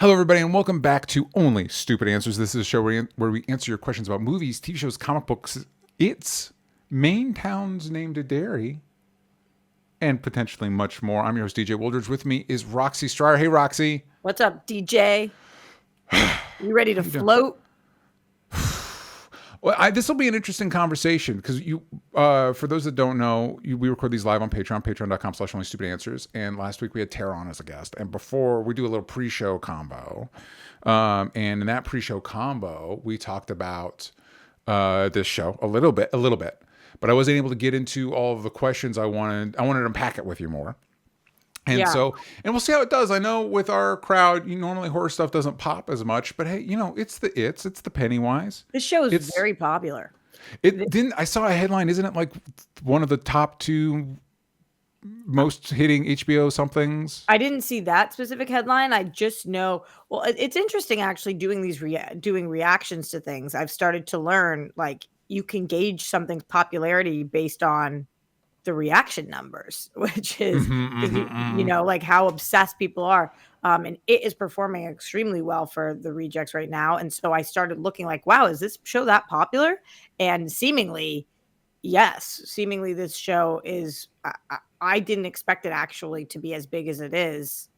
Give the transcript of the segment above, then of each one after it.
Hello, everybody, and welcome back to Only Stupid Answers. This is a show where we answer your questions about movies, TV shows, comic books, its main towns named Derry, and potentially much more. I'm your host, DJ Wooldridge. With me is Roxy Scarier. Hey, Roxy. What's up, DJ? You ready to float? Well, this will be an interesting conversation because for those that don't know, we record these live on Patreon, patreon.com/onlystupidanswers. And last week we had Taylour on as a guest. And before we do a little pre-show combo, and in that pre-show combo, we talked about this show a little bit, but I wasn't able to get into all of the questions I wanted. I wanted to unpack it with you more. And and we'll see how it does. I know with our crowd, normally horror stuff doesn't pop as much, but hey, it's the Pennywise. This show is very popular. I saw a headline, isn't it like one of the top 2 most hitting HBO somethings? I didn't see that specific headline. I just know, well, it's interesting actually doing these doing reactions to things. I've started to learn like you can gauge something's popularity based on the reaction numbers, which is, like how obsessed people are. And it is performing extremely well for the rejects right now. And so I started looking like, wow, is this show that popular? And seemingly, yes, this show is, I didn't expect it actually to be as big as it is.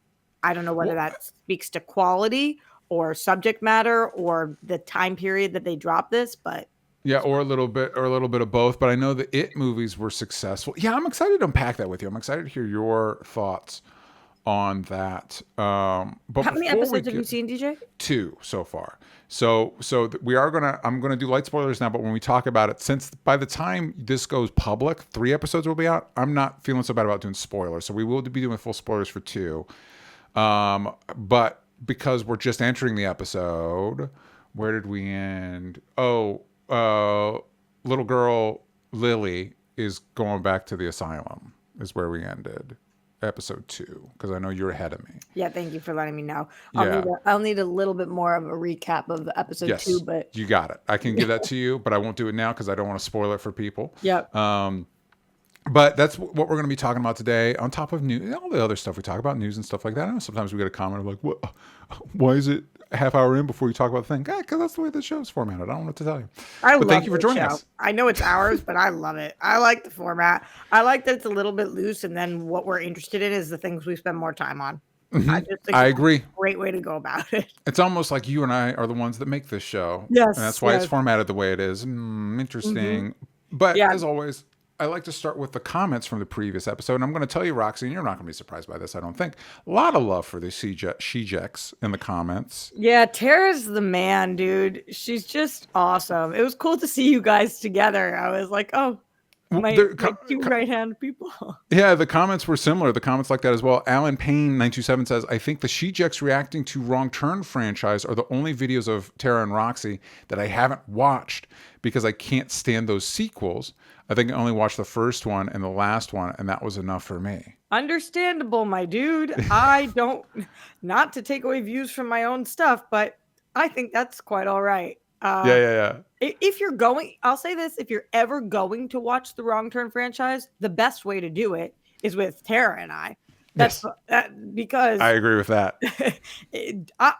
I don't know whether that speaks to quality or subject matter or the time period that they dropped this, but yeah, or a little bit of both. But I know the It movies were successful. Yeah, I'm excited to unpack that with you. I'm excited to hear your thoughts on that. But how many episodes have you seen, DJ? 2 so far. So I'm gonna do light spoilers now. But when we talk about it, since by the time this goes public, 3 episodes will be out. I'm not feeling so bad about doing spoilers. So we will be doing full spoilers for 2. But because we're just entering the episode, where did we end? Little girl Lily is going back to the asylum is where we ended episode 2, because I know you're ahead of me. Yeah, thank you for letting me know. I'll need a little bit more of a recap of episode 2, but you got it. I can give that to you, but I won't do it now because I don't want to spoil it for people. Yep. But that's what we're going to be talking about today, on top of news, all the other stuff we talk about, news and stuff like that. I know sometimes we get a comment of like, "What? Why is it a half hour in before you talk about the thing?" Because that's the way the show's formatted. I don't know what to tell you. Thank you for joining us. I know it's hours, but I love it. I like the format. I like that it's a little bit loose, and then what we're interested in is the things we spend more time on. Mm-hmm. I agree. It's a great way to go about it. It's almost like you and I are the ones that make this show. Yes. And that's why it's formatted the way it is. Interesting. Mm-hmm. But as always, I like to start with the comments from the previous episode. And I'm going to tell you, Roxy, and you're not going to be surprised by this, I don't think. A lot of love for the She-Jex in the comments. Yeah, Tara's the man, dude. She's just awesome. It was cool to see you guys together. I was like, oh, my 2 right-hand people. Yeah, the comments were similar. The comments like that as well. Alan Payne 927 says, I think the She-Jex reacting to Wrong Turn franchise are the only videos of Tara and Roxy that I haven't watched because I can't stand those sequels. I think I only watched the first one and the last one, and that was enough for me. Understandable, my dude. I don't, not to take away views from my own stuff, but I think that's quite all right. Yeah. If you're going, I'll say this, if you're ever going to watch the Wrong Turn franchise, the best way to do it is with Tara and I. That's because I agree with that.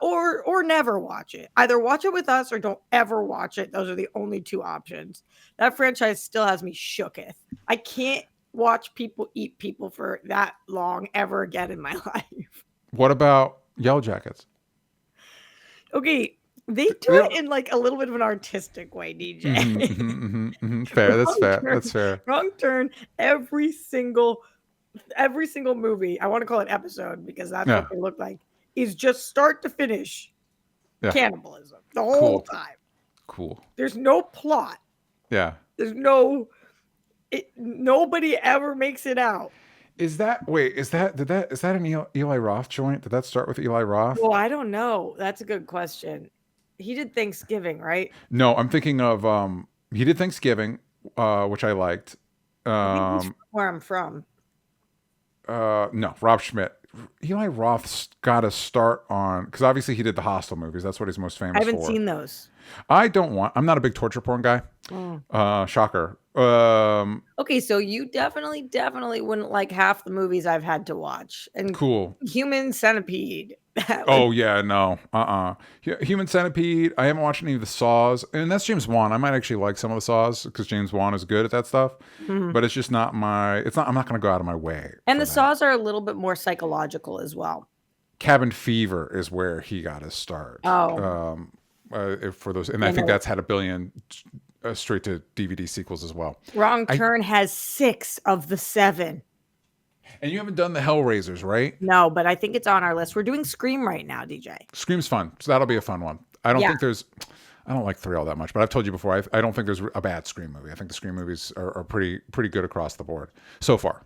or never watch it. Either watch it with us or don't ever watch it. Those are the only 2 options. That franchise still has me shooketh. I can't watch people eat people for that long ever again in my life. What about Yellow Jackets? Okay, they do it in like a little bit of an artistic way, DJ. Fair, that's fair. Wrong Turn, every single movie, I want to call it episode because that's what they look like, is just start to finish cannibalism the whole time. Cool. There's no plot. Yeah. There's nobody ever makes it out. Is that an Eli Roth joint? Did that start with Eli Roth? Well, I don't know. That's a good question. He did Thanksgiving, right? No, I'm thinking of he did Thanksgiving, which I liked. I think where I'm from. No, Rob Schmidt. Eli Roth's got to start on, because obviously he did the Hostel movies. That's what he's most famous for. I haven't seen those. I'm not a big torture porn guy. Shocker. Okay, so you definitely wouldn't like half the movies I've had to watch. And cool. Human Centipede. Oh yeah, no, Human Centipede. I haven't watched any of the Saws, and that's James Wan. I might actually like some of the Saws because James Wan is good at that stuff. Mhm. But it's just not my. It's not. I'm not going to go out of my way. And for the that. Saws are a little bit more psychological as well. Cabin Fever is where he got his start. Oh. For those, and I think that's had a billion straight to DVD sequels as well. Wrong Turn has 6 of the 7. And you haven't done the Hellraisers, right? No, but I think it's on our list. We're doing Scream right now, DJ. Scream's fun, so that'll be a fun one. I don't think there's. I don't like 3 all that much, but I've told you before. I don't think there's a bad Scream movie. I think the Scream movies are pretty good across the board so far.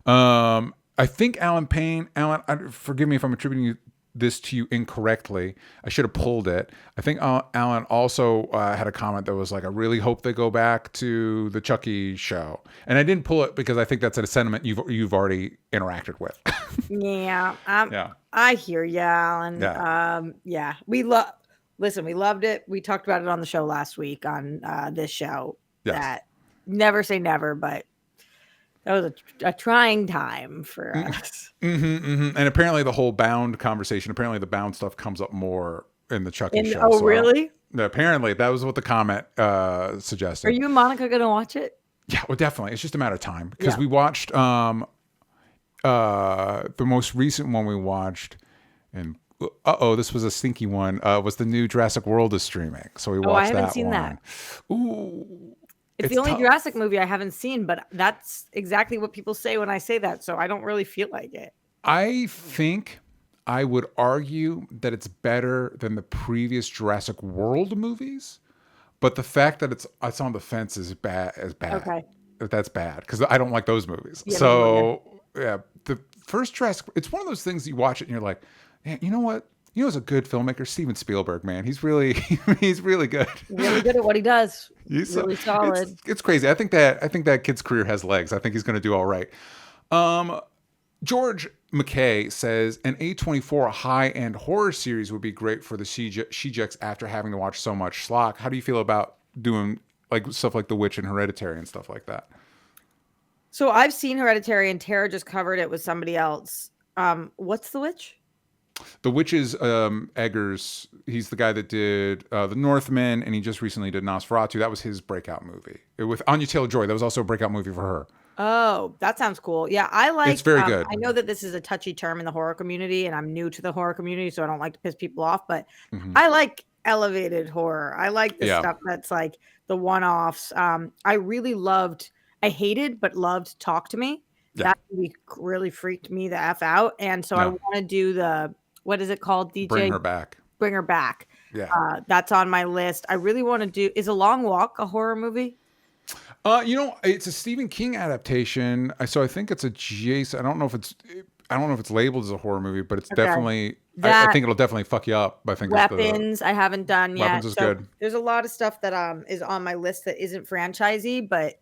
I think Alan Payne. Alan, forgive me if I'm attributing this to you incorrectly. I should have pulled it. I think Alan also had a comment that was like, I really hope they go back to the Chucky show. And I didn't pull it because I think that's a sentiment you've already interacted with. Yeah. Yeah. I hear you, Alan. Yeah. We loved it. We talked about it on the show last week on this show. Yes. That never say never, but that was a trying time for us. And apparently the whole Bound conversation, apparently the Bound stuff comes up more in the Chucky show. Oh, really? Apparently that was what the comment suggested. Are you and Monica going to watch it? Yeah, well, definitely. It's just a matter of time because we watched the most recent one we watched, and this was a stinky one. Was the new Jurassic World is streaming, so we watched that. I haven't seen that. Ooh. It's the only Jurassic movie I haven't seen, but that's exactly what people say when I say that, so I don't really feel like it. I think I would argue that it's better than the previous Jurassic World movies, but the fact that it's on the fence is bad. Okay. That's bad because I don't like those movies. Yeah, The first Jurassic, it's one of those things you watch it and you're like, man, you know what? You know, as a good filmmaker, Steven Spielberg, man, he's really good. Really good at what he does. He's really solid. It's crazy. I think that kid's career has legs. I think he's going to do all right. George McKay says an A24 high-end horror series would be great for the Shejecks after having to watch so much schlock. How do you feel about doing like stuff like The Witch and Hereditary and stuff like that? So I've seen Hereditary, and Tara just covered it with somebody else. What's The Witch? The Witch is Eggers. He's the guy that did The Northman, and he just recently did Nosferatu. That was his breakout movie. With Anya Taylor-Joy, that was also a breakout movie for her. Oh, that sounds cool. Yeah, I like. It's very good. I know that this is a touchy term in the horror community, and I'm new to the horror community, so I don't like to piss people off. But I like elevated horror. I like the stuff that's like the one-offs. I really loved. I hated but loved Talk to Me. Yeah. That movie really freaked me the F out, and so I want to do the. What is it called, DJ? Bring Her Back. Bring Her Back. Yeah. That's on my list. I really want to do. Is A Long Walk a horror movie? It's a Stephen King adaptation. So I think it's adjacent. I don't know if it's labeled as a horror movie, but it's definitely. I think it'll definitely fuck you up. I think Weapons. I haven't done yet. Weapons is good. There's a lot of stuff that is on my list that isn't franchisey, but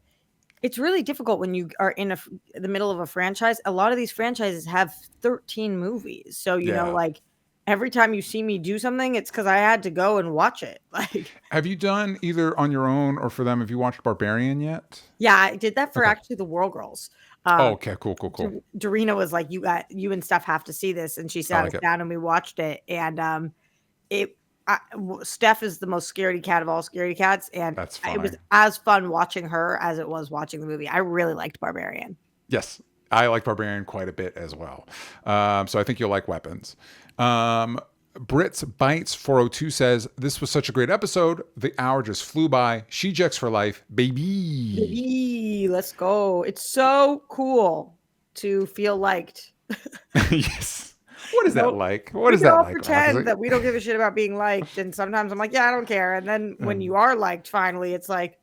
it's really difficult when you are in the middle of a franchise. A lot of these franchises have 13 movies. So, you know, like every time you see me do something, it's because I had to go and watch it. Like, have you done either on your own or for them? Have you watched Barbarian yet? Yeah, I did that for actually the World Girls. Okay, cool. Dorina was like, you and Steph have to see this. And she sat us down and we watched it. And Steph is the most scaredy cat of all scaredy cats, and it was as fun watching her as it was watching the movie. I really liked Barbarian. Yes, I like Barbarian quite a bit as well. So I think you'll like Weapons. Brits Bites 402 says, this was such a great episode. The hour just flew by. Shejecks for life, baby. Baby, let's go. It's so cool to feel liked. Yes. What is that like? What is that like? We all pretend that we don't give a shit about being liked, and sometimes I'm like, yeah, I don't care. And then when you are liked, finally, it's like,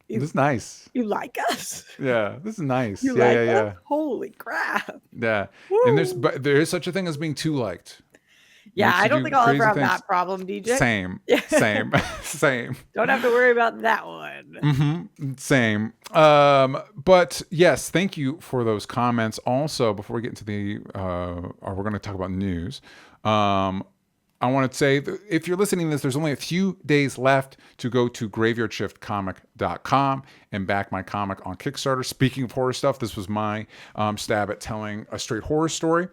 this is nice. You like us? Yeah, this is nice. You like us? Holy crap! Yeah, woo. And there is such a thing as being too liked. Yeah, I don't think I'll ever have that problem, DJ. Same. Don't have to worry about that one. Same. But yes, thank you for those comments. Also, before we get into we're going to talk about news. I want to say that if you're listening to this, there's only a few days left to go to graveyardshiftcomic.com and back my comic on Kickstarter. Speaking of horror stuff, this was my stab at telling a straight horror story.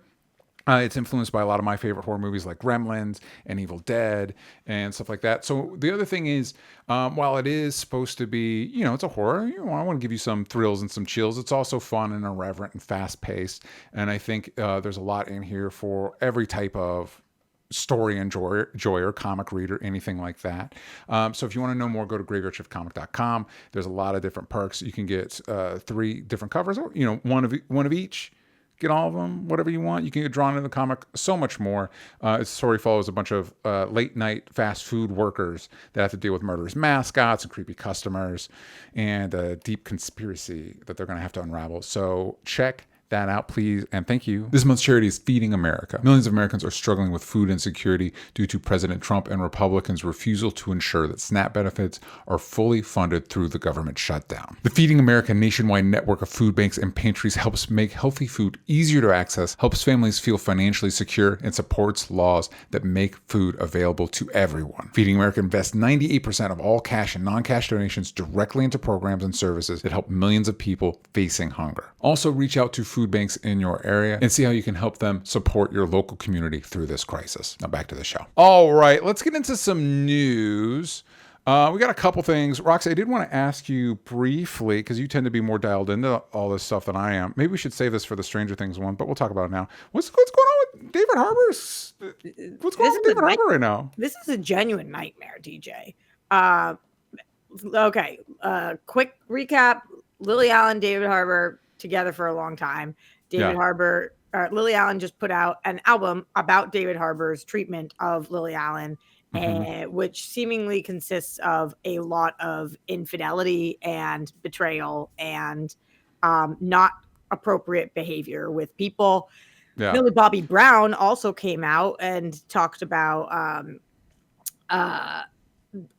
It's influenced by a lot of my favorite horror movies like Gremlins and Evil Dead and stuff like that. So the other thing is, while it is supposed to be, it's a horror, I want to give you some thrills and some chills. It's also fun and irreverent and fast paced. And I think there's a lot in here for every type of story enjoyer, comic reader, anything like that. So if you want to know more, go to graveyardshiftcomic.com. There's a lot of different perks. You can get 3 different covers, or one of each. Get all of them, whatever you want. You can get drawn into the comic, so much more. The story follows a bunch of late night fast food workers that have to deal with murderous mascots and creepy customers and a deep conspiracy that they're going to have to unravel. So check that out, please, and thank you. This month's charity is Feeding America. Millions of Americans are struggling with food insecurity due to President Trump and Republicans' refusal to ensure that SNAP benefits are fully funded through the government shutdown. The Feeding America nationwide network of food banks and pantries helps make healthy food easier to access, helps families feel financially secure, and supports laws that make food available to everyone. Feeding America invests 98% of all cash and non-cash donations directly into programs and services that help millions of people facing hunger. Also, reach out to food banks in your area and see how you can help them support your local community through this crisis. Now back to the show. All right, let's get into some news. We got a couple things. Roxy, I did want to ask you briefly, because you tend to be more dialed into all this stuff than I am. Maybe we should save this for the Stranger Things one, but we'll talk about it now. What's going on with David Harbour's? What's going on with David Harbour right now? This is a genuine nightmare, DJ. Okay, quick recap. Lily Allen, David Harbour, together for a long time. Lily Allen just put out an album about David Harbour's treatment of Lily Allen, which seemingly consists of a lot of infidelity and betrayal and not appropriate behavior with people. Millie Bobby Brown also came out and talked about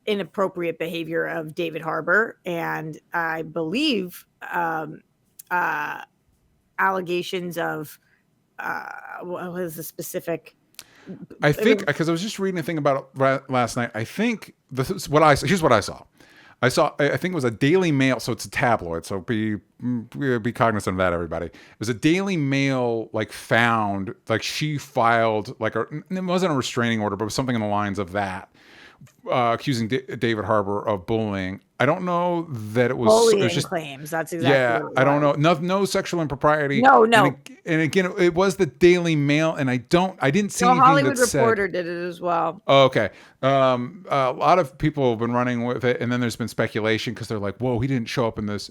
inappropriate behavior of David Harbour, and I believe allegations of what was the specific? I think, because I was just reading a thing about it last night. I think here's what I saw. I think it was a Daily Mail, so it's a tabloid. So be cognizant of that, everybody. It was a Daily Mail, found, she filed, it wasn't a restraining order, but it was something in the lines of that, accusing David Harbour of bullying. I don't know that it was bullying just claims. That's exactly. I don't know. No sexual impropriety. No. And again, it was the Daily Mail, and I didn't see anything Hollywood that Reporter did it as well. Oh, okay. A lot of people have been running with it, and then there's been speculation because they're like, "Whoa, he didn't show up in this."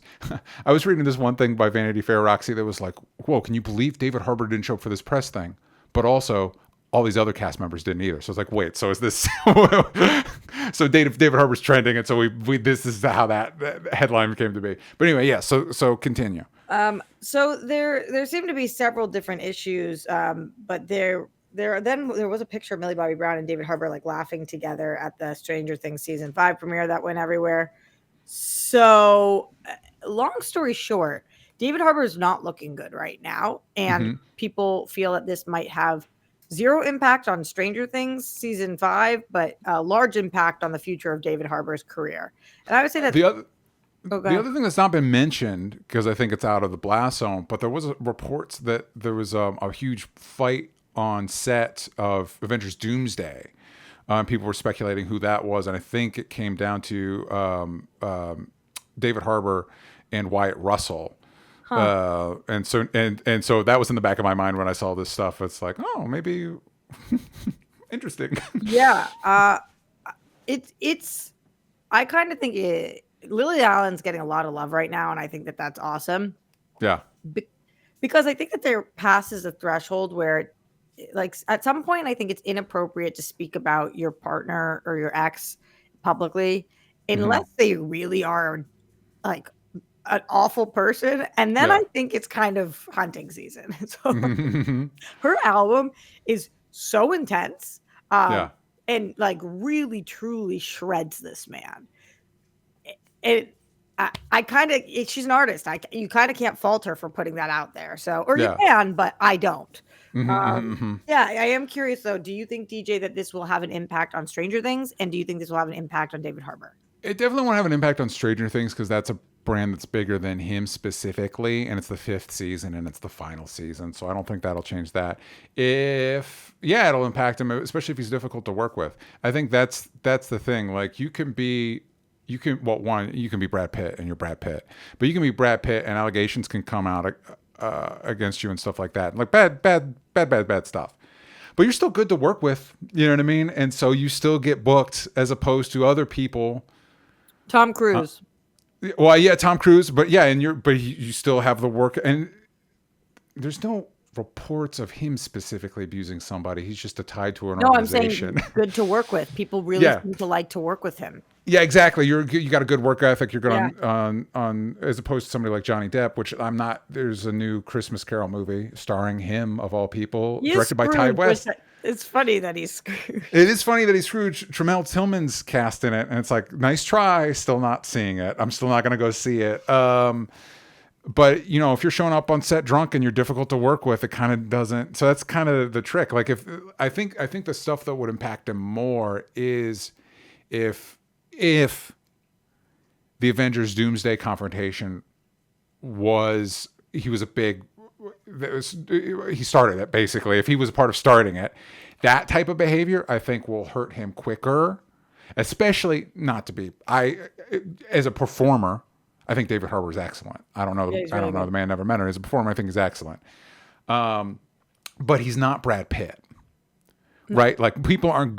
I was reading this one thing by Vanity Fair, Roxy, that was like, "Whoa, can you believe David Harbour didn't show up for this press thing?" But also, all these other cast members didn't either. So it's like, wait, so is this? So David Harbour's trending, and so this is how that headline came to be. But anyway, yeah. So continue. So there seem to be several different issues, but there was a picture of Millie Bobby Brown and David Harbour laughing together at the Stranger Things season 5 premiere that went everywhere. So, long story short, David Harbour is not looking good right now, and people feel that this might have zero impact on Stranger Things season 5, but a large impact on the future of David Harbour's career. And I would say that the other thing that's not been mentioned, because I think it's out of the blast zone, but there was reports that there was a huge fight on set of Avengers Doomsday. People were speculating who that was, and I think it came down to David Harbour and Wyatt Russell. And so that was in the back of my mind when I saw this stuff. It's like, oh, maybe interesting. Yeah. It's I kind of think Lily Allen's getting a lot of love right now, and I think that that's awesome. Yeah. Because I think that there passes a threshold where, at some point, I think it's inappropriate to speak about your partner or your ex publicly, unless they really are an awful person, and then I think it's kind of hunting season. So her album is so intense, and really truly shreds this man. She's an artist. You kind of can't fault her for putting that out there. So, or you can, but I don't. Yeah, I am curious though. Do you think, DJ, that this will have an impact on Stranger Things, and do you think this will have an impact on David Harbour? It definitely won't have an impact on Stranger Things because that's a brand that's bigger than him specifically, and it's the 5th season and it's the final season, so I don't think that'll change that. It'll impact him, especially if he's difficult to work with. I think that's the thing. Like you can be Brad Pitt and you're Brad Pitt, but you can be Brad Pitt and allegations can come out against you and stuff like that, like bad stuff. But you're still good to work with, you know what I mean? And so you still get booked as opposed to other people. Tom Cruise. Well, yeah, Tom Cruise, but yeah, you still have the work, and there's no reports of him specifically abusing somebody. He's just tied to an organization. I'm saying good to work with. People really seem to like to work with him. Yeah, exactly. You got a good work ethic. You're good on as opposed to somebody like Johnny Depp, which I'm not. There's a new Christmas Carol movie starring him of all people, directed by Ty West. It's funny that he's Scrooge. It is funny that he's Scrooge. Tremel Tillman's cast in it, and it's like, nice try. Still not seeing it. I'm still not going to go see it. But if you're showing up on set drunk and you're difficult to work with, it kind of doesn't. So that's kind of the trick. Like I think the stuff that would impact him more is if the Avengers Doomsday confrontation he started it basically. If he was a part of starting it, that type of behavior I think will hurt him quicker, especially as a performer. I think David Harbour is excellent. I don't know the man, never met him. As a performer, I think he's excellent. But he's not Brad Pitt. Right? Like people aren't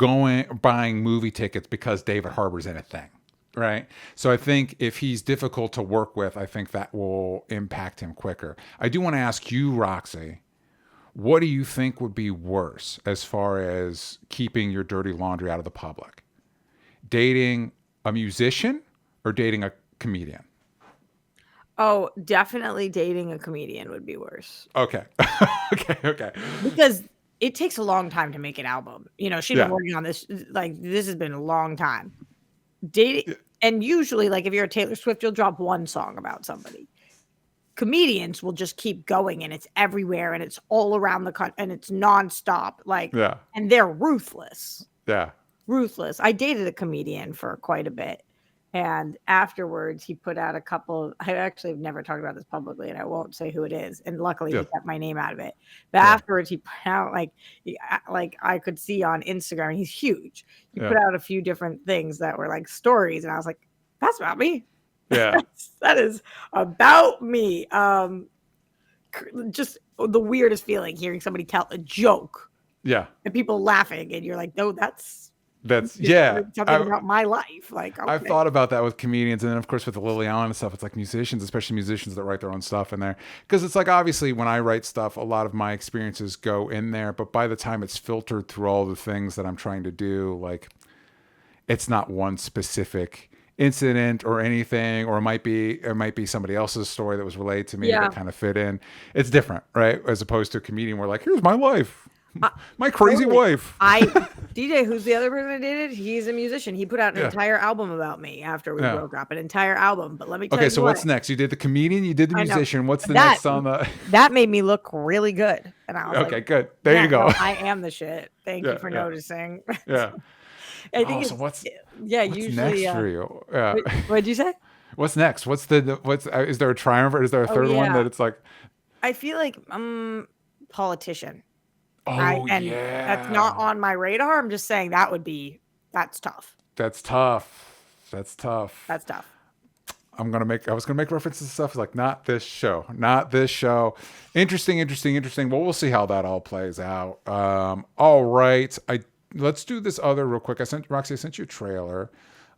buying movie tickets because David Harbour's in a thing. Right. So I think if he's difficult to work with, I think that will impact him quicker. I do want to ask you, Roxy, what do you think would be worse as far as keeping your dirty laundry out of the public? Dating a musician or dating a comedian? Oh, definitely dating a comedian would be worse. Okay. Okay. Because it takes a long time to make an album. She's been working on this. Like, this has been a long time. Dating, and usually, like, if you're a Taylor Swift, you'll drop one song about somebody. Comedians will just keep going, and it's everywhere, and it's all around the country, and it's nonstop. And they're ruthless. Yeah. Ruthless. I dated a comedian for quite a bit. And afterwards, he put out a couple. I actually have never talked about this publicly, and I won't say who it is. And luckily, he kept my name out of it. But afterwards, he put out like I could see on Instagram. He's huge. He put out a few different things that were like stories, and I was like, "That's about me." Yeah, that is about me. Just the weirdest feeling hearing somebody tell a joke. Yeah, and people laughing, and you're like, "No, that's something about my life." Like, okay. I've thought about that with comedians, and then of course with the Lily Allen and stuff, it's like musicians, especially musicians that write their own stuff in there, because it's like, obviously when I write stuff, a lot of my experiences go in there, but by the time it's filtered through all the things that I'm trying to do, like, it's not one specific incident or anything, or it might be somebody else's story that was related to me that kind of fit in. It's different, right? As opposed to a comedian where, like, here's my life. My crazy wife. DJ, who's the other person I dated? He's a musician. He put out an entire album about me after we broke up. An entire album. But let me tell you. Okay, so what's next? You did the comedian, you did the musician. What's the next on the? That made me look really good. And I was okay, good. There you go. No, I am the shit. Thank you for noticing. Yeah. I think what's usually next for you? What'd you say? What's next? Is there a triumvirate? Is there a third one that it's like? I feel like politician. That's not on my radar. I'm just saying that's tough. That's tough. I was gonna make references to stuff like not this show. Interesting. Well, we'll see how that all plays out. All right. Let's do this other real quick. Roxy, I sent you a trailer.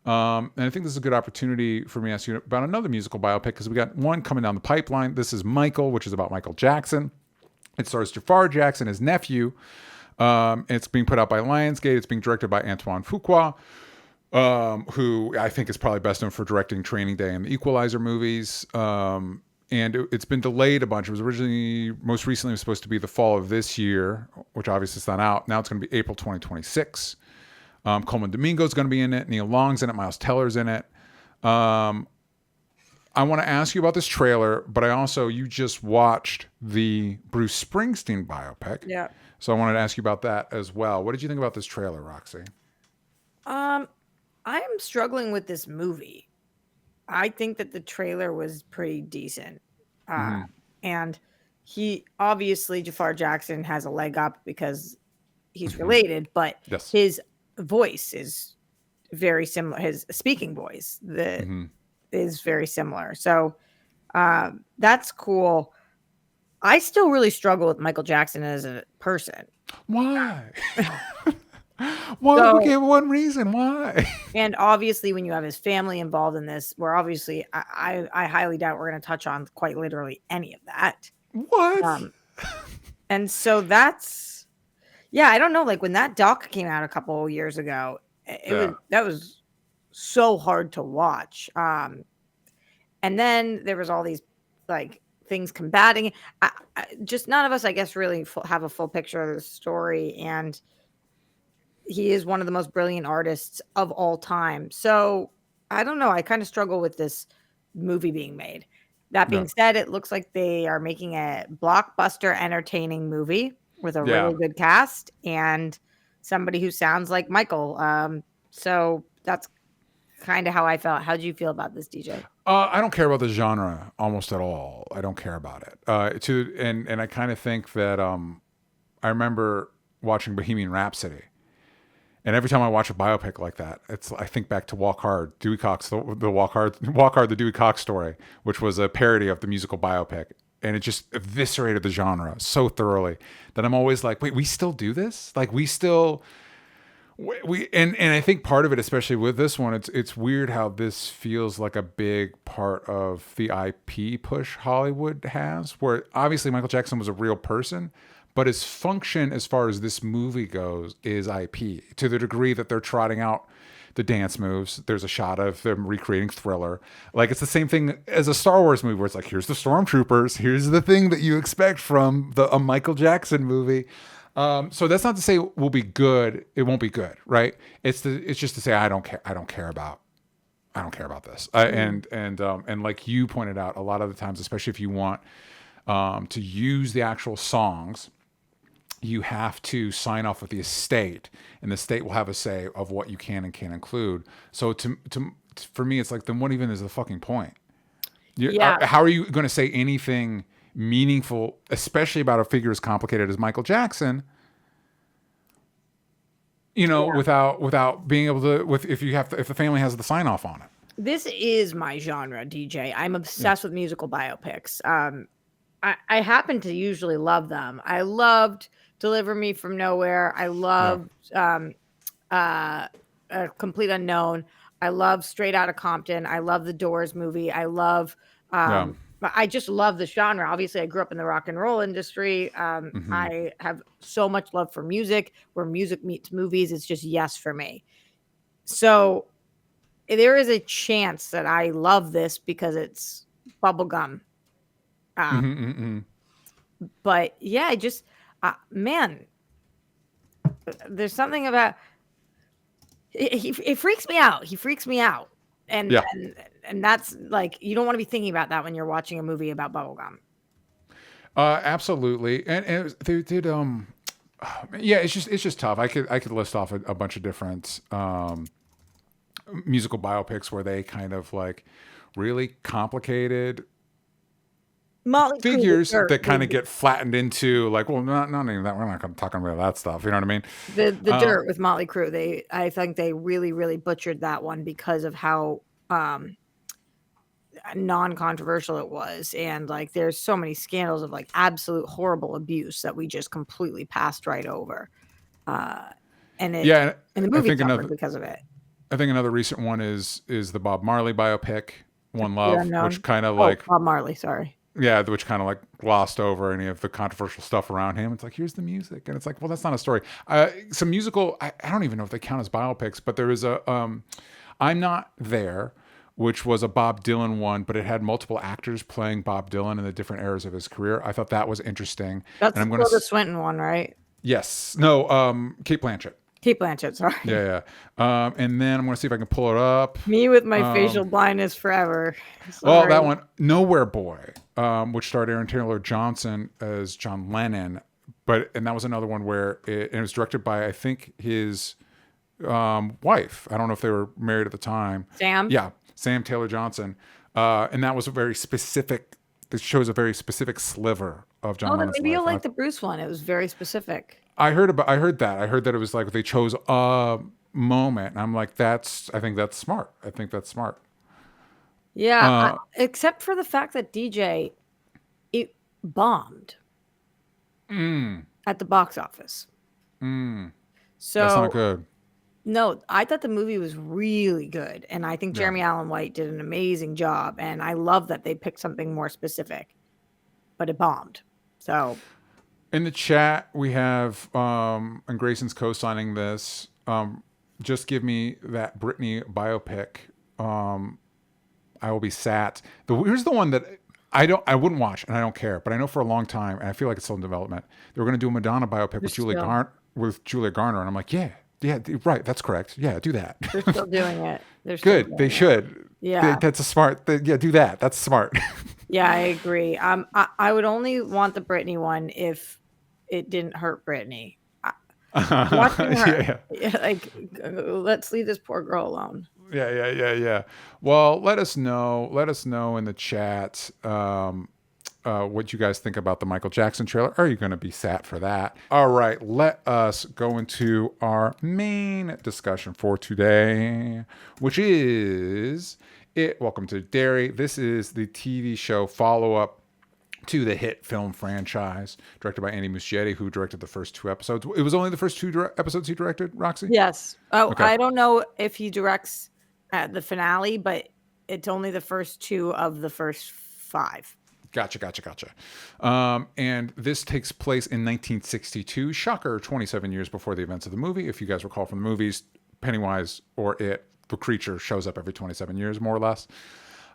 And I think this is a good opportunity for me to ask you about another musical biopic, because we got one coming down the pipeline. This is Michael, which is about Michael Jackson. It stars Jafar Jackson, his nephew. It's being put out by Lionsgate. It's being directed by Antoine Fuqua, who I think is probably best known for directing Training Day and the Equalizer movies. And it's been delayed a bunch. It was most recently was supposed to be the fall of this year, which obviously is not out. Now it's going to be April 2026. Coleman Domingo's going to be in it. Neil Long's in it. Miles Teller's in it. I want to ask you about this trailer, but you just watched the Bruce Springsteen biopic. Yeah. So I wanted to ask you about that as well. What did you think about this trailer, Roxy? I I'm struggling with this movie. I think that the trailer was pretty decent. Uh, and he obviously, Jafar Jackson has a leg up because he's related, but Yes. his voice is very similar. His speaking voice is very similar. So that's cool. I still really struggle with Michael Jackson as a person. Why? Why? So- We gave one reason. Why? And obviously, when you have his family involved in this, where obviously I highly doubt we're going to touch on quite literally any of that. What? And so that's, yeah, I don't know. Like when that doc came out a couple of years ago, that was so hard to watch. And then there was all these like things combating. Just none of us, I guess, really have a full picture of the story. And he is one of the most brilliant artists of all time. So I don't know. I kind of struggle with this movie being made. That being said, it looks like they are making a blockbuster, entertaining movie with a really good cast and somebody who sounds like Michael. So that's kind of how I felt. How did you feel about this, DJ? I don't care about the genre almost at all. I don't care about it. And I kind of think that I remember watching Bohemian Rhapsody. And every time I watch a biopic like that, I think back to Walk Hard, Dewey Cox, the Walk Hard, the Dewey Cox story, which was a parody of the musical biopic, and it just eviscerated the genre so thoroughly that I'm always like, wait, we still do this? Like we and I think part of it, especially with this one, it's weird how this feels like a big part of the IP push Hollywood has, where obviously Michael Jackson was a real person. But his function as far as this movie goes is IP to the degree that they're trotting out the dance moves. There's a shot of them recreating Thriller. Like it's the same thing as a Star Wars movie where it's like, here's the stormtroopers. Here's the thing that you expect from a Michael Jackson movie. So that's not to say it will be good. It won't be good, right? It's just to say I don't care. I don't care about this. And like you pointed out, a lot of the times, especially if you want to use the actual songs, you have to sign off with the estate, and the estate will have a say of what you can and can't include. So for me, it's like, then what even is the fucking point? How are you going to say anything meaningful, especially about a figure as complicated as Michael Jackson? Without being able to, if the family has the sign off on it. This is my genre, DJ. I'm obsessed with musical biopics. I happen to usually love them. I loved Deliver Me From Nowhere. I loved A Complete Unknown. I love Straight Outta Compton. I love the Doors movie. I just love the genre. Obviously, I grew up in the rock and roll industry. I have so much love for music. Where music meets movies, it's just yes for me. So there is a chance that I love this because it's bubblegum. But yeah, man, there's something about it freaks me out. He freaks me out. And that's like, you don't want to be thinking about that when you're watching a movie about bubblegum. Absolutely. And they did, it's just tough. I could list off a bunch of different, musical biopics where they kind of like really complicated figures that kind of get flattened into like, well, not even that. We're not talking about that stuff. You know what I mean? The Dirt with Motley Crue. I think they really, really butchered that one because of how non-controversial it was, and like there's so many scandals of like absolute horrible abuse that we just completely passed right over. And the movie suffered because of it. I think another recent one is the Bob Marley biopic, One Love, which kind of Bob Marley, sorry. Yeah, which kind of like glossed over any of the controversial stuff around him. It's like, here's the music. And it's like, well, that's not a story. Some musical, I don't even know if they count as biopics, but there is a I'm Not There, which was a Bob Dylan one, but it had multiple actors playing Bob Dylan in the different eras of his career. I thought that was interesting. That's the Swinton one, right? Yes. No, Kate Blanchett. Kate Blanchett, sorry. Yeah. And then I'm going to see if I can pull it up. Me with my facial blindness forever. Sorry. Well, that one, Nowhere Boy, which starred Aaron Taylor Johnson as John Lennon. And that was another one where it was directed by, I think, his wife. I don't know if they were married at the time. Sam? Yeah, Sam Taylor Johnson. And that was a very specific. This shows a very specific sliver of John Oh, then Lennon's maybe life. you'll like the Bruce one. It was very specific. I heard that. I heard that it was like they chose a moment. And I'm like, I think that's smart. I think that's smart. Yeah, except for the fact that DJ, it bombed at the box office. So That's not good. no, I thought the movie was really good, and I think Jeremy Allen White did an amazing job, and I love that they picked something more specific, but it bombed. So In the chat, we have, and Grayson's co-signing this. Just give me that Britney biopic. I will be sat. Here's the one that I wouldn't watch, and I don't care, but I know for a long time, and I feel like it's still in development. They were going to do a Madonna biopic with Julia Garner, and I'm like, yeah, right, that's correct. Yeah, do that. they're still doing it. They're still Good. doing They it. should. Yeah. That's a smart. Do that. That's smart. Yeah, I agree. I would only want the Britney one if it didn't hurt Britney. Watching her, like, let's leave this poor girl alone. Yeah. Well, let us know. Let us know in the chat what you guys think about the Michael Jackson trailer. Are you going to be sat for that? All right, let us go into our main discussion for today, which is it. Welcome to Derry. This is the TV show follow-up to the hit film franchise, directed by Andy Muschietti, who directed the first 2 episodes. It was only the first 2 episodes he directed, Roxy? Yes. Oh, Okay. I don't know if he directs at the finale, but it's only the first 2 of the first 5. Gotcha. And this takes place in 1962. Shocker, 27 years before the events of the movie. If you guys recall from the movies, Pennywise or it, the creature, shows up every 27 years, more or less.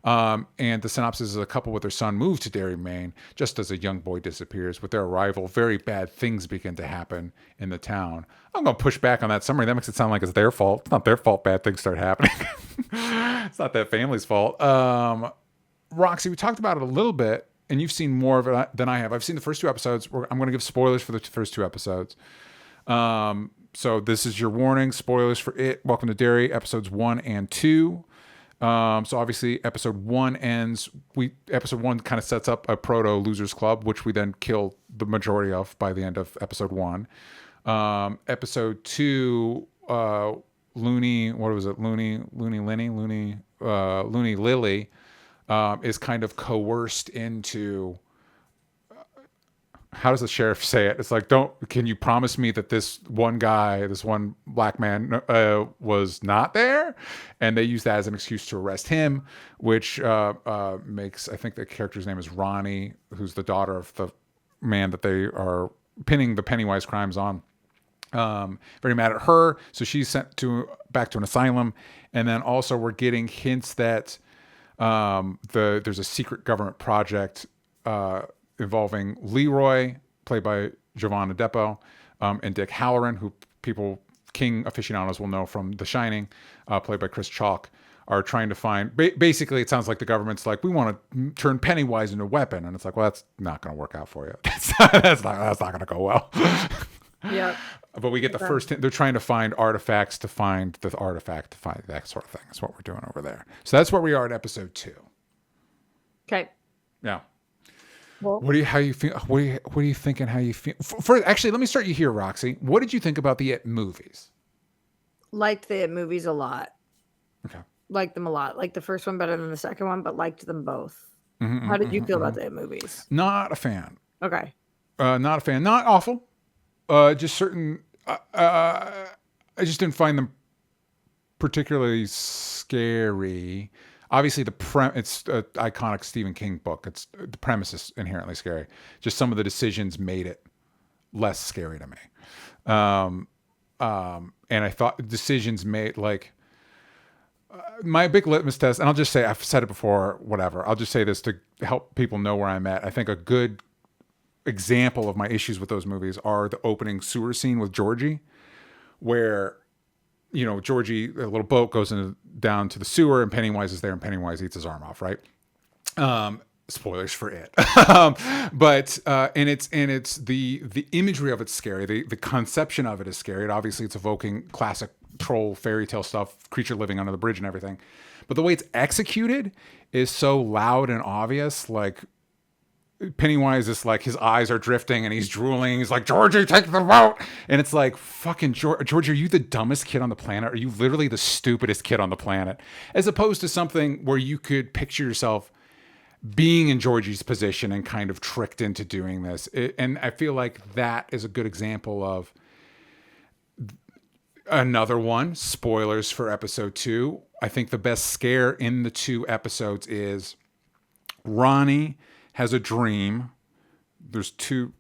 And the synopsis is a couple with their son move to Derry, Maine, just as a young boy disappears. With their arrival, very bad things begin to happen in the town. I'm going to push back on that summary. That makes it sound like it's their fault. It's not their fault bad things start happening. It's not that family's fault. Roxy, we talked about it a little bit, and you've seen more of it than I have. I've seen the first 2 episodes. I'm going to give spoilers for the first 2 episodes. So this is your warning. Spoilers for it. Welcome to Derry, episodes 1 and 2. So obviously episode 1 ends. Episode 1 kind of sets up a proto losers club, which we then kill the majority of by the end of episode 1. Episode 2, Looney Lily, is kind of coerced into. How does the sheriff say it? It's like, can you promise me that this one guy, this one black man was not there? And they use that as an excuse to arrest him, which makes, I think the character's name is Ronnie, who's the daughter of the man that they are pinning the Pennywise crimes on. Very mad at her. So she's sent back to an asylum. And then also we're getting hints that there's a secret government project involving Leroy, played by Jovan Adepo, and Dick Hallorann, who King aficionados will know from The Shining, played by Chris Chalk, are trying to find. Basically, it sounds like the government's like, we want to turn Pennywise into a weapon, and it's like, well, that's not going to work out for you. That's not going to go well. Yeah. But we get the first hint. They're trying to find artifacts to find the artifact to find that sort of thing. That's what we're doing over there. So that's where we are in episode 2. Okay. Yeah. Well, What are you thinking? How you feel? Actually, let me start you here, Roxy. What did you think about the It movies? liked the movies a lot. Okay. Liked them a lot. Liked the first one better than the second one, but liked them both. How did you feel about the It movies? Not a fan. Okay. Not a fan. Not awful. Just certain. I just didn't find them particularly scary. Obviously, it's an iconic Stephen King book. The premise is inherently scary. Just some of the decisions made it less scary to me. And I thought decisions made my big litmus test, and I'll just say, I've said it before, whatever. I'll just say this to help people know where I'm at. I think a good example of my issues with those movies are the opening sewer scene with Georgie, where Georgie, a little boat goes down to the sewer, and Pennywise is there, and Pennywise eats his arm off, right? Spoilers for it. But it's the imagery of it's scary. The conception of it is scary. Obviously, it's evoking classic troll fairy tale stuff, creature living under the bridge and everything. But the way it's executed is so loud and obvious. Like Pennywise is like, his eyes are drifting and he's drooling. He's like, Georgie, take the boat. And it's like, fucking Georgie, are you the dumbest kid on the planet? Are you literally the stupidest kid on the planet? As opposed to something where you could picture yourself being in Georgie's position and kind of tricked into doing this. And I feel like that is a good example of another one. Spoilers for episode 2. I think the best scare in the 2 episodes is Ronnie has a dream. There's two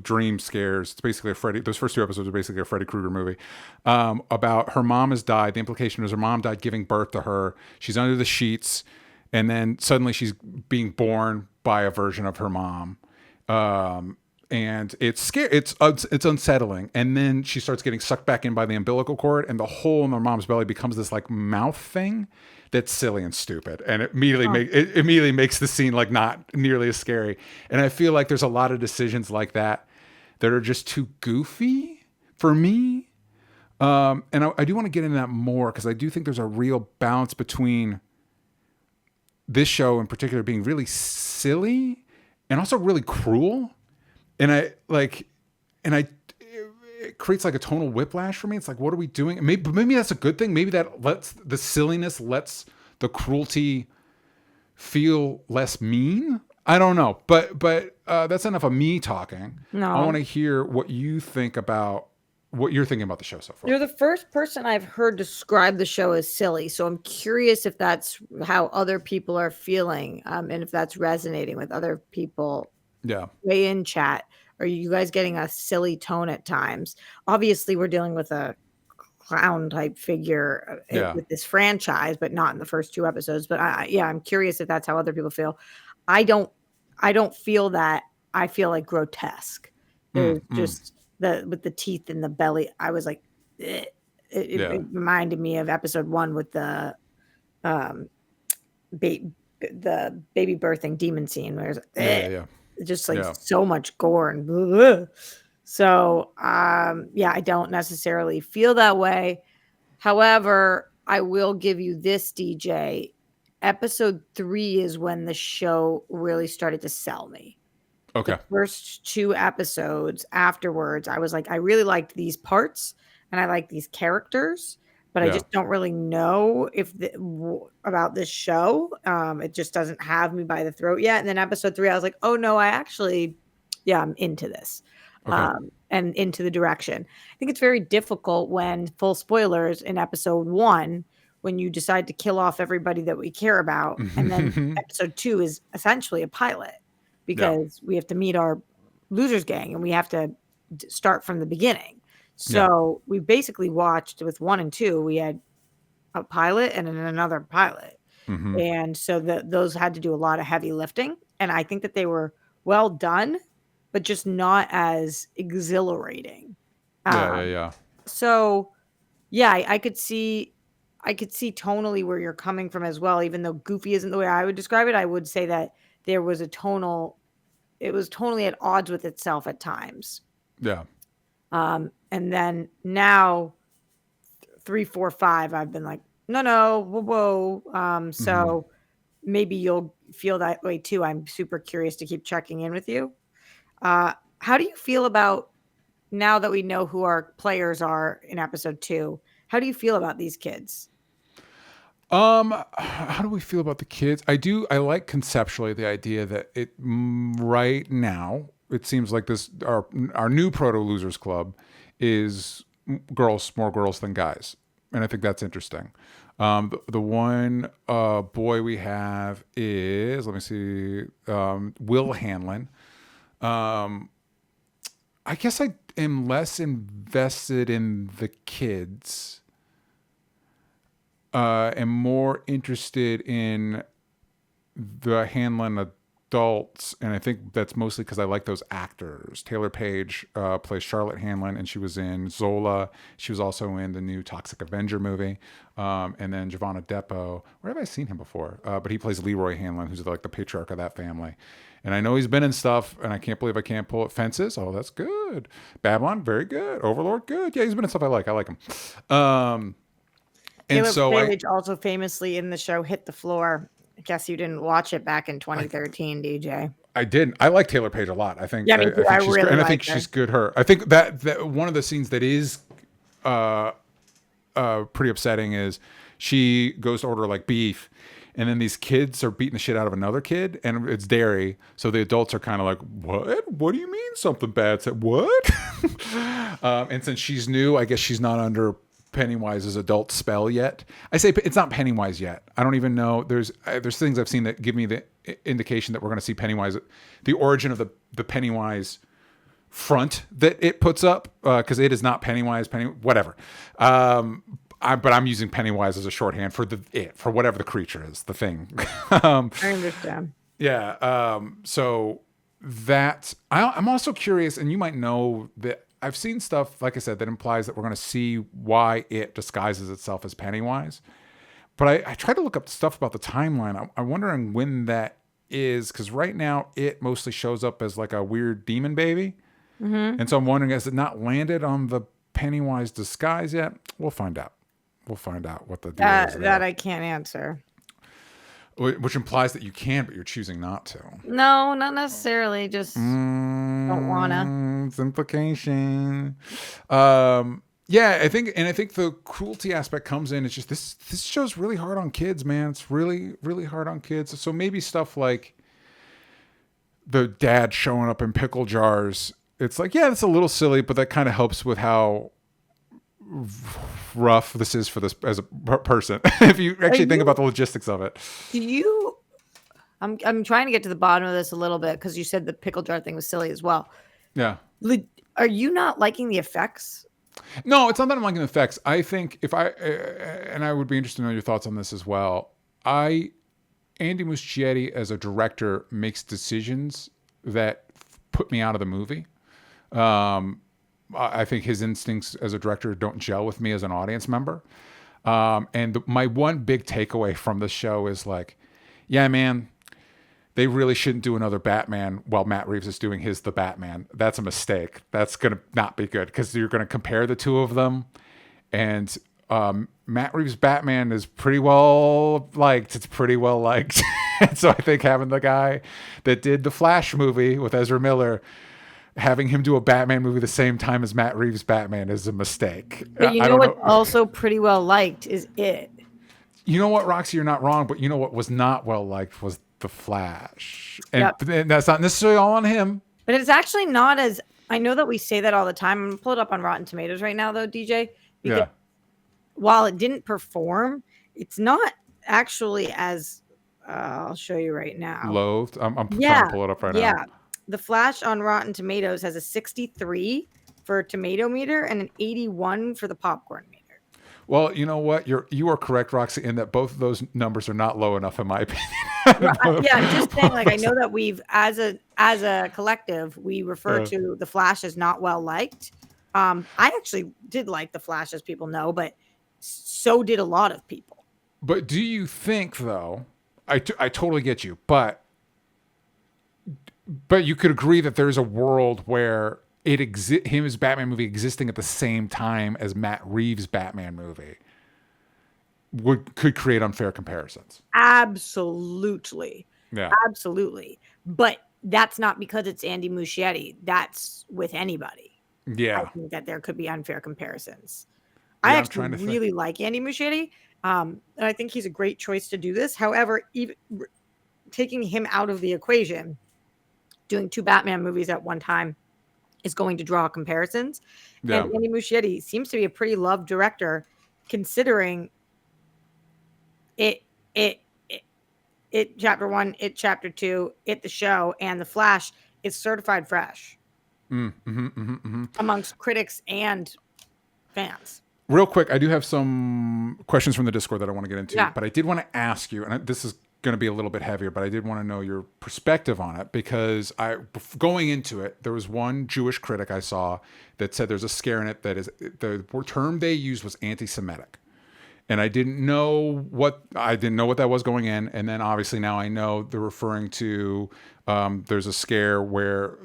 dream scares. It's basically those first 2 episodes are basically a Freddy Krueger movie, about her mom has died. The implication is her mom died giving birth to her. She's under the sheets, and then suddenly she's being born by a version of her mom. And it's scary. It's unsettling. And then she starts getting sucked back in by the umbilical cord, and the hole in her mom's belly becomes this like mouth thing that's silly and stupid. And it immediately makes the scene like not nearly as scary. And I feel like there's a lot of decisions like that are just too goofy for me. And I do want to get into that more, because I do think there's a real balance between this show in particular being really silly and also really cruel. And it creates like a tonal whiplash for me. It's like, what are we doing? Maybe that's a good thing. Maybe that lets the silliness, lets the cruelty feel less mean. I don't know, but that's enough of me talking. No, I want to hear what you think about what you're thinking about the show so far. You're the first person I've heard describe the show as silly, so I'm curious if that's how other people are feeling, and if that's resonating with other people. Yeah. Way in chat. Are you guys getting a silly tone at times? Obviously, we're dealing with a clown type figure with this franchise, but not in the first 2 episodes. But I'm curious if that's how other people feel. I don't feel that. I feel like grotesque. There's just with the teeth in the belly. I was like, it reminded me of episode 1 with the baby birthing demon scene, where it's just like so much gore and blah, blah. So I don't necessarily feel that way. However, I will give you this, DJ. Episode 3 is when the show really started to sell me. Okay. The first 2 episodes afterwards, I was like, I really liked these parts and I like these characters, but I just don't really know about this show. It just doesn't have me by the throat yet. And then episode 3, I was like, oh no, I'm into this. Okay. And into the direction. I think it's very difficult when, full spoilers, in episode 1, when you decide to kill off everybody that we care about, and then episode 2 is essentially a pilot, because we have to meet our losers gang and we have to start from the beginning. So we basically watched with 1 and 2, we had a pilot and then another pilot. And so those had to do a lot of heavy lifting. And I think that they were well done, but just not as exhilarating. So I could see tonally where you're coming from as well. Even though goofy isn't the way I would describe it, I would say that it was tonally at odds with itself at times. Yeah. And then now 3, 4, 5, I've been like, no, whoa. So maybe you'll feel that way too. I'm super curious to keep checking in with you. How do you feel about, now that we know who our players are in episode 2, how do you feel about these kids? How do we feel about the kids? I like conceptually the idea that right now, it seems like our new Proto Losers Club is more girls than guys. And I think that's interesting. The one boy we have is, let me see, Will Hanlon. I guess I am less invested in the kids. Am more interested in the Hanlon adults, and I think that's mostly because I like those actors. Taylour Paige plays Charlotte Hanlon, and she was in Zola. She was also in the new Toxic Avenger movie. And then Jovan Adepo, where have I seen him before? But he plays Leroy Hanlon, who's like the patriarch of that family. And I know he's been in stuff, and I can't believe I can't pull it. Fences, oh, that's good. Babylon, very good. Overlord, good. Yeah, he's been in stuff I like. I like him. And Taylour so Paige also famously in the show Hit the Floor. I guess you didn't watch it back in 2013, DJ. I didn't. I like Taylour Paige a lot. I think. Yeah, me too. I she's really good, and I like think her. she's good. I think that one of the scenes that is pretty upsetting is she goes to order like beef, and then these kids are beating the shit out of another kid, and it's Derry. So the adults are kind of like, "What? What do you mean something bad said? What?" And since she's new, I guess she's not under Pennywise's adult spell yet. I say it's not Pennywise yet. I don't even know. There's things I've seen that give me the indication that we're going to see Pennywise, the origin of the Pennywise front that it puts up, because it is not Pennywise. Whatever. But I'm using Pennywise as a shorthand for for whatever the creature is, the thing. I understand. Yeah. So that I'm also curious, and you might know that I've seen stuff, like I said, that implies that we're going to see why it disguises itself as Pennywise. But I tried to look up stuff about the timeline. I'm wondering when that is, because right now it mostly shows up as like a weird demon baby. Mm-hmm. And so I'm wondering, has it not landed on the Pennywise disguise yet? We'll find out. We'll find out what the deal is there. That I can't answer. Which implies that you can, but you're choosing not to. No, not necessarily. Just don't wanna. It's implication. Yeah, I think the cruelty aspect comes in. It's just this show's really hard on kids, man. It's really, really hard on kids. So maybe stuff like the dad showing up in pickle jars. It's like, yeah, that's a little silly, but that kind of helps with how rough this is for this as a person. If you actually think about the logistics of it. I'm trying to get to the bottom of this a little bit, because you said the pickle jar thing was silly as well. Yeah. Are you not liking the effects? No, it's not that I'm liking the effects. I think and I would be interested to know your thoughts on this as well. Andy Muschietti as a director makes decisions that put me out of the movie. I think his instincts as a director don't gel with me as an audience member. And my one big takeaway from the show is like, yeah, man, they really shouldn't do another Batman while Matt Reeves is doing The Batman. That's a mistake. That's going to not be good, because you're going to compare the two of them. And Matt Reeves' Batman is pretty well liked. It's pretty well liked. And so I think having the guy that did the Flash movie with Ezra Miller, having him do a Batman movie the same time as Matt Reeves' Batman is a mistake. But you know what's also pretty well liked is it. You know what, Roxy, you're not wrong, but you know what was not well liked was The Flash. And that's not necessarily all on him. But it's actually not as, I know that we say that all the time. I'm going to pull it up on Rotten Tomatoes right now, though, DJ. Because while it didn't perform, it's not actually as, I'll show you right now. Loathed? I'm trying to pull it up right now. Yeah. The Flash on Rotten Tomatoes has a 63 for a tomato meter and an 81 for the popcorn meter. Well, you know what? You are correct, Roxy, in that both of those numbers are not low enough, in my opinion. Yeah, I'm just saying, like, I know that we've, as a collective, we refer to the Flash as not well liked. I actually did like the Flash, as people know, but so did a lot of people. But do you think, though? I totally get you, but you could agree that there's a world where his Batman movie existing at the same time as Matt Reeves' Batman movie could create unfair comparisons. Absolutely. Yeah. Absolutely. But that's not because it's Andy Muschietti. That's with anybody. Yeah. I think that there could be unfair comparisons. I actually really like Andy Muschietti. And I think he's a great choice to do this. However, even taking him out of the equation, doing two Batman movies at one time is going to draw comparisons. Yeah. And Andy Muschietti seems to be a pretty loved director, considering it chapter 1, it chapter 2, it the show, and the Flash is certified fresh amongst critics and fans. Real quick, I do have some questions from the Discord that I want to get into, but I did want to ask you, and this is going to be a little bit heavier, but I did want to know your perspective on it because going into it, there was one Jewish critic I saw that said there's a scare in it that is the term they used was anti-Semitic. And I didn't know what that was going in. And then obviously now I know they're referring to, there's a scare where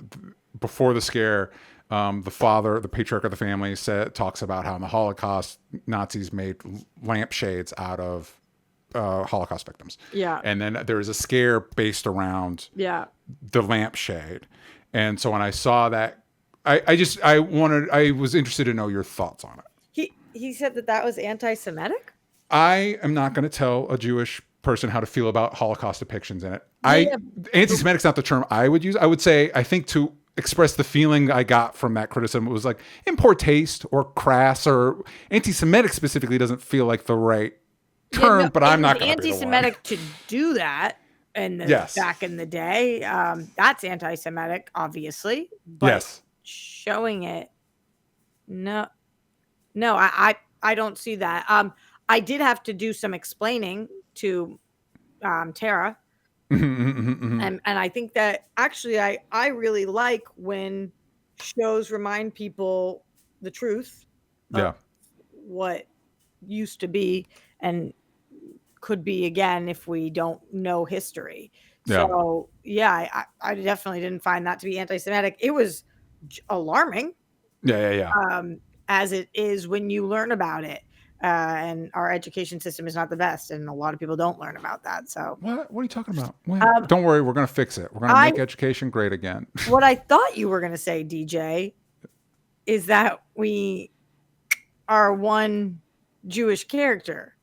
before the scare, the father, the patriarch of the family talks about how in the Holocaust, Nazis made lampshades out of Holocaust victims. Yeah. And then there is a scare based around the lampshade. And so when I saw that, I was interested to know your thoughts on it. He said that was anti-Semitic? I am not going to tell a Jewish person how to feel about Holocaust depictions in it. Anti-Semitic's not the term I would use. I would say, I think to express the feeling I got from that criticism, it was like in poor taste or crass, or anti-Semitic specifically doesn't feel like the right term, but I'm not going to be anti-Semitic to do that. And back in the day, that's anti-Semitic, obviously. But showing it, no, I don't see that. I did have to do some explaining to Tara. And I think that actually I really like when shows remind people the truth of what used to be and could be again if we don't know history. So I definitely didn't find that to be anti-Semitic. It was alarming. As it is when you learn about it. And our education system is not the best, and a lot of people don't learn about that. So what are you talking about? Don't worry, we're going to fix it. We're going to make education great again. What I thought you were going to say, DJ, is that we are one Jewish character.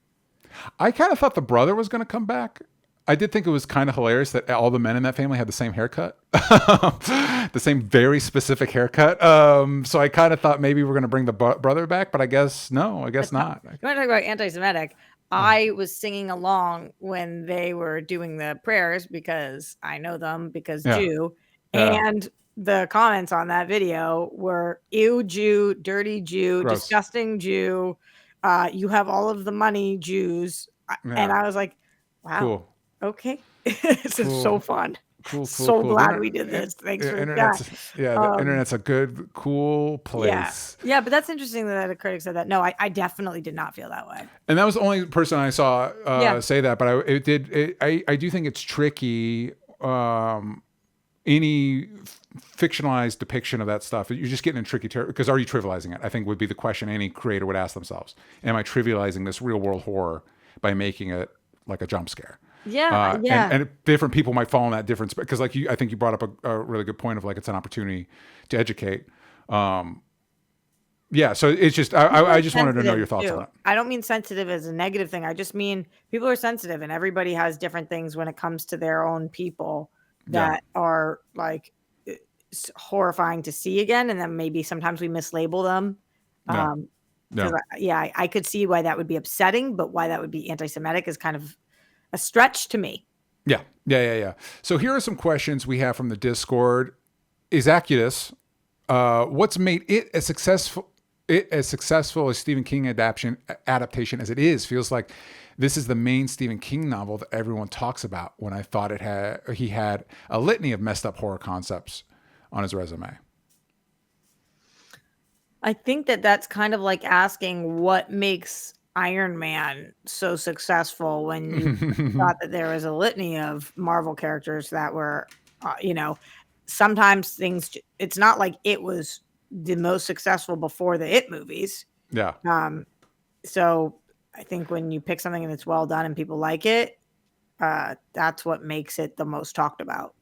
I kind of thought the brother was going to come back. I did think it was kind of hilarious that all the men in that family had the same haircut, the same very specific haircut. So I kind of thought maybe we're going to bring the brother back, but I guess not. You want to talk about anti-Semitic? I was singing along when they were doing the prayers because I know them because Jew. And the comments on that video were ew Jew, dirty Jew, gross, disgusting Jew. You have all of the money, Jews. And I was like, wow. Cool. Okay. This is so fun. Cool. Glad we did this. Thanks for that. The internet's a good, cool place. Yeah, but that's interesting that a critic said that. No, I definitely did not feel that way. And that was the only person I saw say that. But I do think it's tricky. Any fictionalized depiction of that stuff, you're just getting in tricky territory. Because are you trivializing it? I think would be the question any creator would ask themselves. Am I trivializing this real world horror by making it like a jump scare? And different people might fall in that difference because, I think you brought up a really good point of it's an opportunity to educate. So it's just I just wanted to know your thoughts on it. I don't mean sensitive as a negative thing. I just mean people are sensitive, and everybody has different things when it comes to their own people that are horrifying to see again, and then maybe sometimes we mislabel them. I could see why that would be upsetting, but why that would be anti-Semitic is kind of a stretch to me. Yeah. So here are some questions we have from the Discord. Exacutus, what's made it as successful as Stephen King adaptation as it is? Feels like this is the main Stephen King novel that everyone talks about, when I thought he had a litany of messed up horror concepts on his resume. I think that's kind of like asking what makes Iron Man so successful when you thought that there was a litany of Marvel characters that were, sometimes things, it's not like it was the most successful before the It movies. Yeah. So I think when you pick something and it's well done and people like it, that's what makes it the most talked about.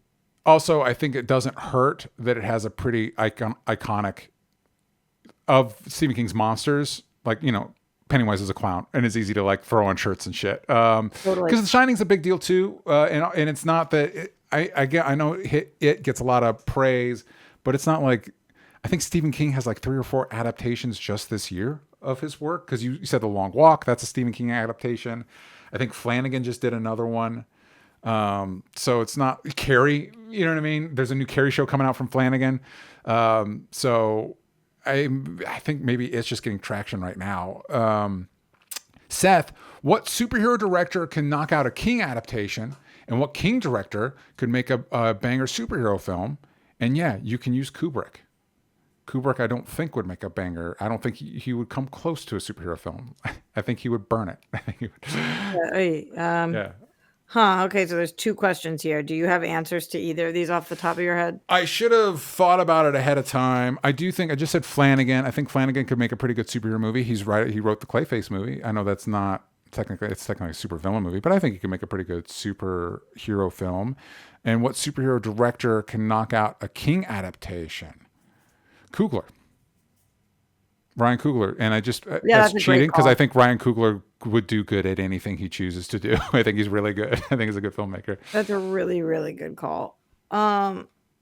Also, I think it doesn't hurt that it has a pretty iconic of Stephen King's monsters, Pennywise is a clown, and it's easy to throw on shirts and shit. Totally. Because The Shining's a big deal too, and it's not that I know it gets a lot of praise, but it's not like, I think Stephen King has 3 or 4 adaptations just this year of his work. Because you said The Long Walk, that's a Stephen King adaptation. I think Flanagan just did another one. So it's not Carrie, you know what I mean? There's a new Carrie show coming out from Flanagan. So I think maybe it's just getting traction right now. Seth, what superhero director can knock out a King adaptation And what King director could make a banger superhero film? And yeah, you can use Kubrick. Kubrick, I don't think, would make a banger. I don't think he would come close to a superhero film. I think he would burn it. I think he would. Yeah. Okay, so there's 2 questions here. Do you have answers to either of these off the top of your head? I should have thought about it ahead of time. I do think I just said Flanagan. I think Flanagan could make a pretty good superhero movie. He's right. He wrote the Clayface movie. I know that's not technically a super villain movie, but I think he could make a pretty good superhero film. And what superhero director can knock out a King adaptation? Coogler. Ryan Coogler. And I just, that's cheating because I think Ryan Coogler would do good at anything he chooses to do. I think he's really good. I think he's a good filmmaker. That's a really, really good call.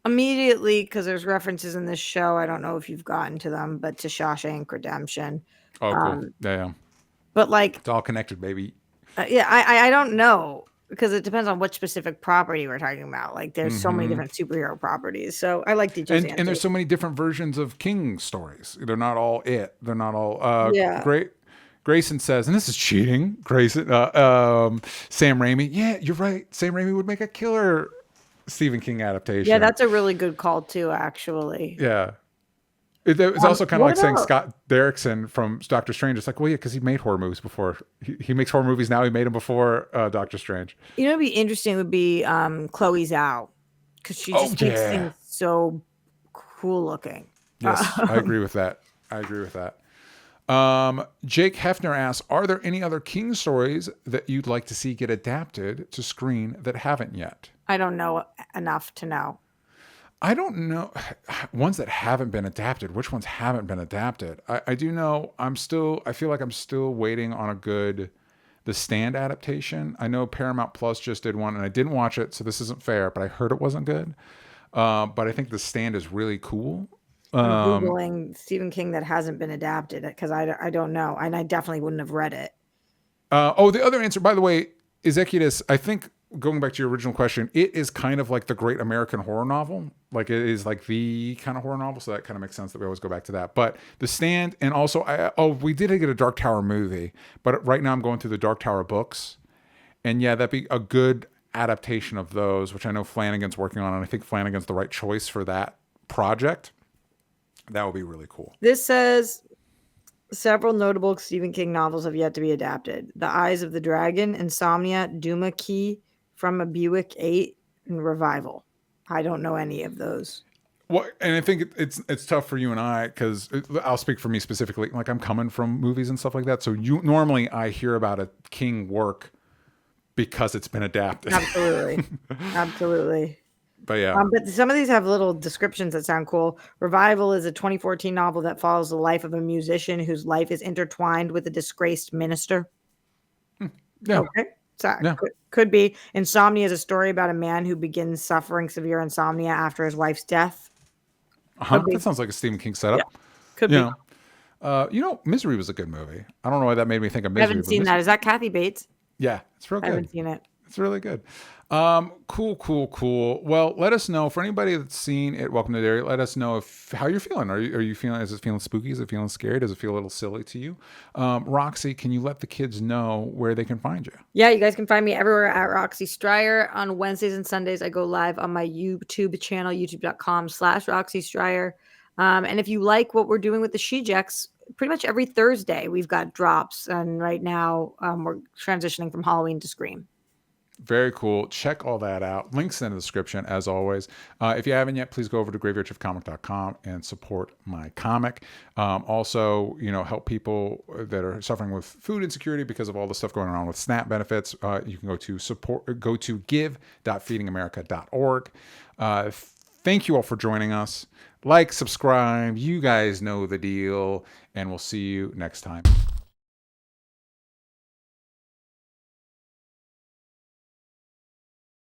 Immediately, because there's references in this show, I don't know if you've gotten to them, but to Shawshank Redemption. Oh, cool. Yeah. But like, it's all connected, baby. I don't know, because it depends on which specific property we're talking about. Like, there's so many different superhero properties. So I like DJ's answer. And there's so many different versions of King stories. They're not all it. They're not all great. Grayson says, and this is cheating, Grayson, Sam Raimi. Yeah, you're right. Sam Raimi would make a killer Stephen King adaptation. Yeah, that's a really good call too, actually. Yeah. It's also kind of like saying Scott Derrickson from Doctor Strange. It's like, well, yeah, because he made horror movies before. He makes horror movies now. He made them before Doctor Strange. You know what would be interesting would be Chloe Zhao, because she just makes things so cool looking. Yes, I agree with that. Jake Hefner asks, are there any other King stories that you'd like to see get adapted to screen that haven't yet? I don't know enough to know. I don't know ones that haven't been adapted. Which ones haven't been adapted? I do know I feel like I'm still waiting on a good The Stand adaptation. I know Paramount Plus just did one and I didn't watch it, so this isn't fair, but I heard it wasn't good. But I think The Stand is really cool. I'm Googling Stephen King that hasn't been adapted because I don't know. And I definitely wouldn't have read it. The other answer, by the way, is Exodus. I think going back to your original question, it is kind of like the great American horror novel. Like it is like the kind of horror novel. So that kind of makes sense that we always go back to that. But The Stand, and also, we did get a Dark Tower movie, but right now I'm going through the Dark Tower books. And yeah, that'd be a good adaptation of those, which I know Flanagan's working on. And I think Flanagan's the right choice for that project. That would be really cool. This says several notable Stephen King novels have yet to be adapted. The Eyes of the Dragon, Insomnia, Duma Key, From a Buick 8, and Revival. I don't know any of those. Well, and I think it's tough for you and I, because I'll speak for me specifically. Like, I'm coming from movies and stuff like that. So normally I hear about a King work because it's been adapted. Absolutely. But yeah. But some of these have little descriptions that sound cool. Revival is a 2014 novel that follows the life of a musician whose life is intertwined with a disgraced minister. Yeah. Okay. So could be. Insomnia is a story about a man who begins suffering severe insomnia after his wife's death. That sounds like a Stephen King setup. Yeah. Could be. Misery was a good movie. I don't know why that made me think of Misery. I haven't seen that. Is that Kathy Bates? Yeah, it's real good. I haven't seen it. It's really good. Cool. Well, let us know, for anybody that's seen it, Welcome to Derry, let us know how you're feeling. Are you feeling, is it feeling spooky? Is it feeling scary? Does it feel a little silly to you? Roxy, can you let the kids know where they can find you? Yeah, you guys can find me everywhere at Roxy Strier. On Wednesdays and Sundays, I go live on my YouTube channel, youtube.com/Roxy Strier. And if you like what we're doing with the She-Jecks, pretty much every Thursday we've got drops. And right now we're transitioning from Halloween to Scream. Very cool. Check all that out. Links in the description, as always. If you haven't yet, please go over to graveyardshiftcomic.com and support my comic. Also, help people that are suffering with food insecurity because of all the stuff going on with SNAP benefits. You can go to give.feedingamerica.org. Thank you all for joining us. Like, subscribe. You guys know the deal. And we'll see you next time.